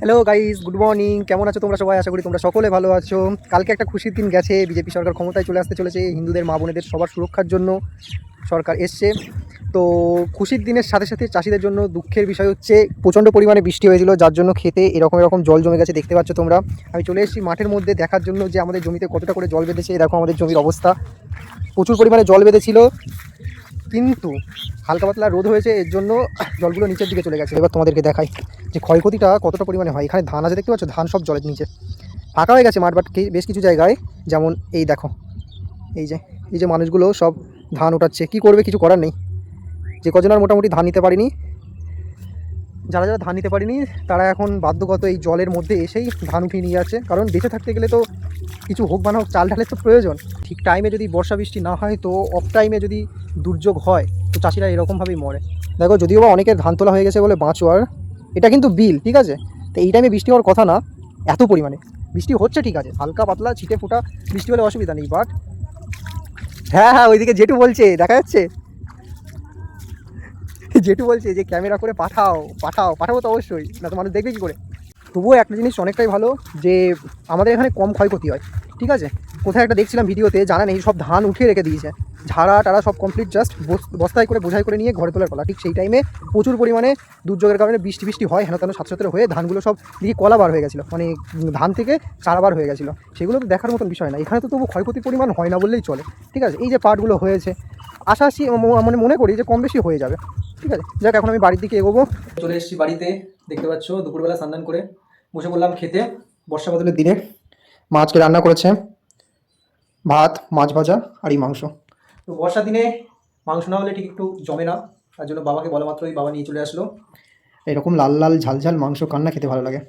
Hello guys, good morning. কেমন আছো তোমরা সবাই? আশা করি তোমরা সকলে ভালো আছো। কালকে একটা খুশির দিন গেছে, বিজেপি সরকার ক্ষমতায় চলে আসতে চলেছে। হিন্দুদের মা বোনেদের সবার সুরক্ষার জন্য সরকার এসছে। তো খুশির দিনের সাথে সাথে চাষিদের জন্য দুঃখের বিষয় হচ্ছে প্রচণ্ড পরিমাণে বৃষ্টি হয়েছিল, যার জন্য খেতে এরকম এরকম জল জমে গেছে। দেখতে পাচ্ছ তোমরা। আমি চলে এসেছি মাঠের মধ্যে দেখার জন্য যে আমাদের জমিতে কতটা করে জল বেঁধেছে। দেখো আমাদের জমির অবস্থা, প্রচুর পরিমাণে জল বেঁধেছিল, কিন্তু হালকা পাতলা রোদ হয়েছে, এর জন্য জলগুলো নিচের দিকে চলে গেছে। এবার তোমাদেরকে দেখাই যে ক্ষয়ক্ষতিটা কতটা পরিমাণে হয়। এখানে ধান আছে, দেখতে পাচ্ছ, ধান সব জলের নিচে ফাঁকা হয়ে গেছে মাঠ, বাট বেশ কিছু জায়গায়, যেমন এই দেখো, এই যে মানুষগুলো সব ধান ওঠাচ্ছে। কি করবে, কিছু করার নেই। যে কজনের মোটামুটি ধান নিতে পারিনি, যারা যারা ধান নিতে পারিনি তারা এখন বাধ্যগত এই জলের মধ্যে এসেই ধান উঠিয়ে নিয়ে যাচ্ছে। কারণ বেঁচে থাকতে গেলে তো কিছু হোক বা না হোক, চাল ঢালের তো প্রয়োজন। ঠিক টাইমে যদি বর্ষা বৃষ্টি না হয়, তো অফ টাইমে যদি দুর্যোগ হয়, তো চাষিরা এরকমভাবেই মরে। দেখো, যদিও বা অনেকের ধান তোলা হয়ে গেছে বলে বাঁচোয়ার, এটা কিন্তু বিল, ঠিক আছে? তো এই টাইমে বৃষ্টি হওয়ার কথা না, এত পরিমাণে বৃষ্টি হচ্ছে, ঠিক আছে, হালকা পাতলা ছিটে ফোটা বৃষ্টি হলে অসুবিধা নেই। বাট হ্যাঁ হ্যাঁ, ওইদিকে জেঠু বলছে, দেখা যাচ্ছে, জেঠু বলছে যে ক্যামেরা করে পাঠাও পাঠাও। পাঠাবো তো অবশ্যই, না তো মানুষ দেখবে কী করে। তবুও একটা জিনিস অনেকটাই ভালো, যে আমাদের এখানে কম ক্ষয়ক্ষতি হয়, ঠিক আছে? কোথায় একটা দেখছিলাম ভিডিওতে, জানা নেই, সব ধান উঠিয়ে রেখে দিয়েছে, ঝাড়া টাড়া সব কমপ্লিট, জাস্ট বস্তায় করে বোঝাই করে নিয়ে ঘরে তোলার পালা। ঠিক সেই টাইমে প্রচুর পরিমাণে দুর্যোগের কারণে বৃষ্টি হয়, হেন তেন সাথে সাথে হয়ে ধানগুলো সব দিকে কলা বার হয়ে গেছিলো, মানে ধান থেকে চারা বার হয়ে গেছিলো। সেগুলো তো দেখার মতন বিষয় না। এখানে তো তবু ক্ষয়ক্ষতির পরিমাণ হয় না বললেই চলে, ঠিক আছে? এই যে পাটগুলো হয়েছে, আশাসি মানে মনে করি যে কম বেশি হয়ে যাবে, ঠিক আছে? যাক, এখন আমি বাড়ির দিকে এগোবো। চলে এসেছি বাড়িতে, দেখতে পাচ্ছ, দুপুরবেলা স্নান করে বসে বললাম খেতে। বর্ষা বদলের দিনে মা আজকে রান্না করেছে ভাত, মাছ ভাজা আর এই মাংস। তো বর্ষা দিনে মাংস না হলে ঠিক একটু জমে না, তার জন্য বাবাকে বলা মাত্রই বাবা নিয়ে চলে আসলো। এরকম লাল লাল ঝাল ঝাল মাংস কান্না খেতে ভালো লাগে।